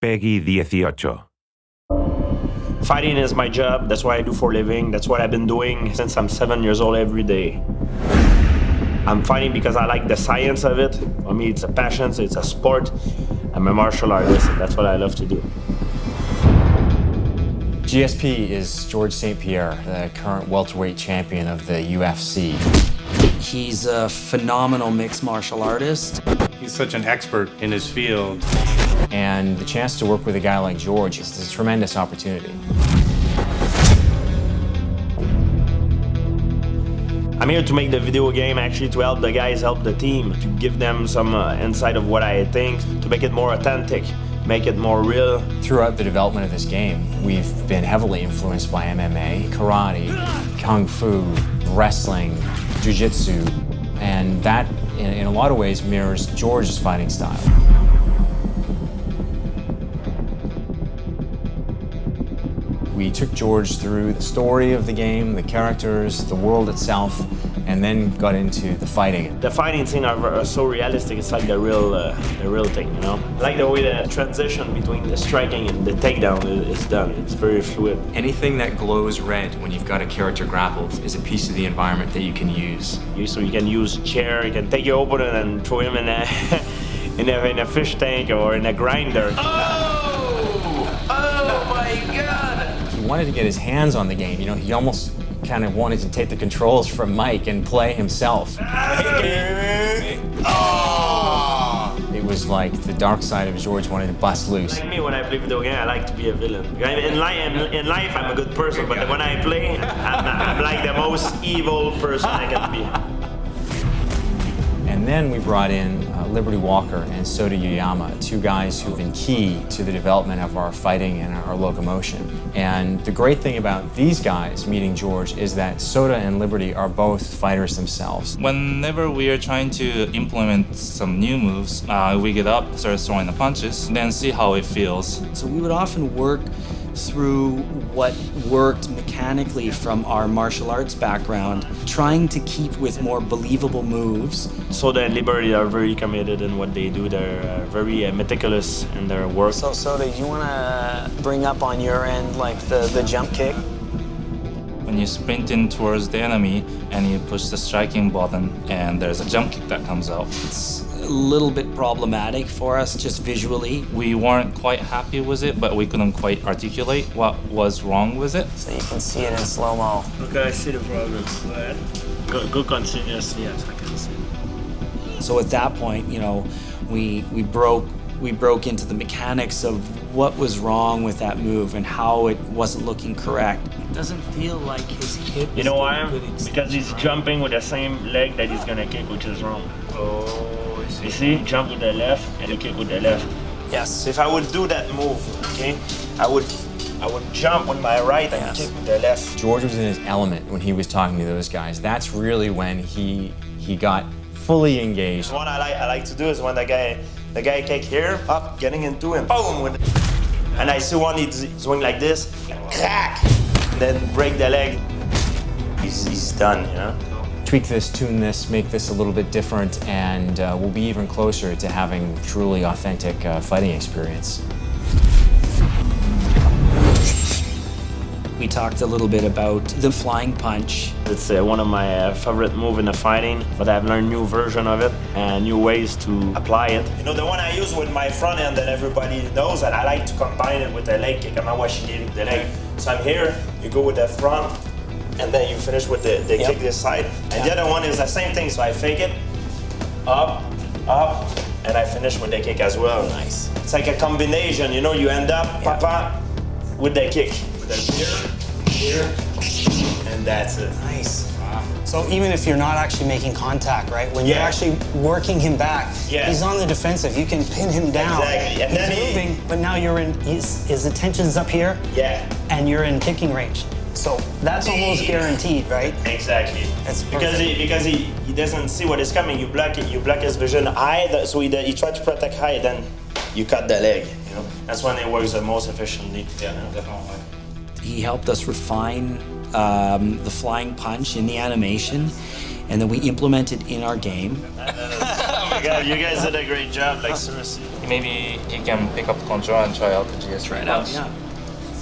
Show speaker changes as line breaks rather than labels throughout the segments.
Peggy 18.
Fighting is my job. That's what I do for a living. That's what I've been doing since I'm 7 years old every day. I'm fighting because I like the science of it. For me, it's a passion, it's a sport. I'm a martial artist, and that's what I love to do.
GSP is George St. Pierre, the current welterweight champion of the UFC.
He's a phenomenal mixed martial artist.
He's such an expert in his field.
And the chance to work with a guy like George is a tremendous opportunity.
I'm here to make the video game, actually to help the guys help the team, to give them some insight of what I think, to make it more authentic, make it more real.
Throughout the development of this game, we've been heavily influenced by MMA, karate, kung fu, wrestling, jiu-jitsu, and that, in a lot of ways, mirrors George's fighting style. We took George through the story of the game, the characters, the world itself, and then got into the fighting.
The fighting scene are so realistic, it's like the real thing, you know? I like the way the transition between the striking and the takedown is done. It's very fluid.
Anything that glows red when you've got a character grappled is a piece of the environment that you can use.
So you can use chair, you can take your opponent and throw him in a, in a fish tank or in a grinder.
Oh my God!
He wanted to get his hands on the game. You know, he almost kind of wanted to take the controls from Mike and play himself. It was like the dark side of George wanted to bust loose.
Like me, when I play video game, I like to be a villain. In life, I'm a good person, but when I play, I'm like the most evil person I can be.
And then we brought in Liberty Walker and Soda Yuyama, two guys who've been key to the development of our fighting and our locomotion. And the great thing about these guys meeting George is that Soda and Liberty are both fighters themselves.
Whenever we are trying to implement some new moves, we get up, start throwing the punches, then see how it feels.
So we would often work through what worked mechanically from our martial arts background, trying to keep with more believable moves.
Soda and Liberty are very committed in what they do. They're very meticulous in their work.
So Soda, you want to bring up on your end like the jump kick?
When you sprint in towards the enemy and you push the striking button and there's a jump kick that comes out.
It's a little bit problematic for us just visually.
We weren't quite happy with it, but we couldn't quite articulate what was wrong with it.
So you can see it in slow-mo.
Okay, I see the problem. Go ahead. Go continuously, yes, I can see.
So at that point, you know, we broke into the mechanics of what was wrong with that move and how it wasn't looking correct.
It doesn't feel like his hip.
You know why? Because he's jumping with the same leg that he's gonna kick, which is wrong. Oh, you see? Jump with the left and you kick with the left. Yes. If I would do that move, okay, I would jump with my right and kick with the left.
George was in his element when he was talking to those guys. That's really when he got fully engaged.
What I like to do is when the guy kick here, up, getting into him, boom, and I see one he's doing like this, crack, and then break the leg. He's done, you know?
Tweak this, tune this, make this a little bit different, and we'll be even closer to having truly authentic fighting experience.
We talked a little bit about the flying punch.
It's one of my favorite moves in the fighting, but I've learned new version of it and new ways to apply it. You know, the one I use with my front end that everybody knows, and I like to combine it with the leg kick. I'm not watching the leg. So I'm here, you go with the front, and then you finish with the kick this side. And the other one is the same thing, so I fake it, up, and I finish with the kick as well.
Nice.
It's like a combination, you know, you end up, papa, with the kick. Here, and that's it.
Nice. Wow. So even if you're not actually making contact, right? When you're actually working him back, he's on the defensive. You can pin him down.
Exactly. And then
he's moving, but now you're in. His attention's up here.
Yeah.
And you're in kicking range. So that's almost guaranteed, right?
Exactly.
That's
because he doesn't see what is coming. You block it. You block his vision eye. So he tries to protect eye. Then you cut the leg. You know. That's when it works the most efficiently. Yeah, definitely.
He helped us refine the flying punch in the animation, and then we implemented in our game.
You guys did a great job, like seriously.
Maybe he can pick up the control and try out the GS.
Try it out, yeah.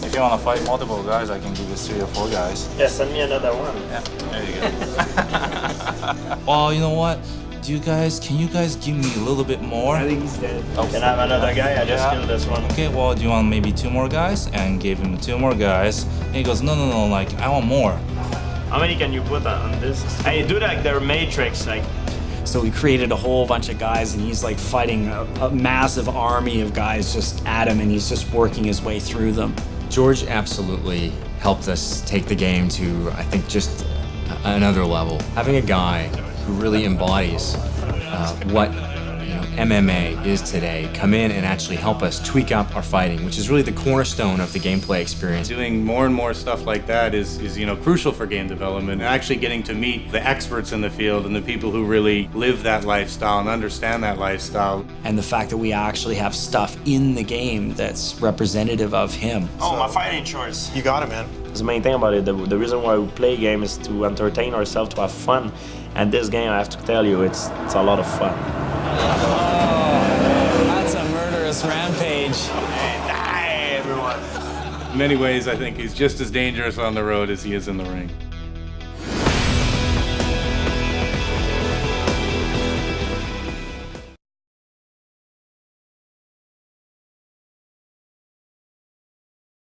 If you want to fight multiple guys, I can give you 3 or 4 guys.
Yeah, send me another one.
Yeah, there you go. Well, you know what? Can you guys give me a little bit more?
I think he's dead. Can I have another guy? I just killed this one.
Okay, well, do you want maybe 2 more guys? And gave him 2 more guys. And he goes, no, like, I want more.
How many can you put on this? Hey, do like their matrix, like.
So we created a whole bunch of guys, and he's like fighting a massive army of guys just at him, and he's just working his way through them.
George absolutely helped us take the game to, I think, just another level. Having a guy who really embodies what MMA is today come in and actually help us tweak up our fighting, which is really the cornerstone of the gameplay experience.
Doing more and more stuff like that is crucial for game development, and actually getting to meet the experts in the field and the people who really live that lifestyle and understand that lifestyle.
And the fact that we actually have stuff in the game that's representative of him.
Oh, my fighting shorts.
You got it, man.
The main thing about it, the reason why we play game is to entertain ourselves, to have fun. And this game, I have to tell you, it's a lot of fun.
That's a murderous rampage.
Die, everyone.
In many ways, I think he's just as dangerous on the road as he is in the ring.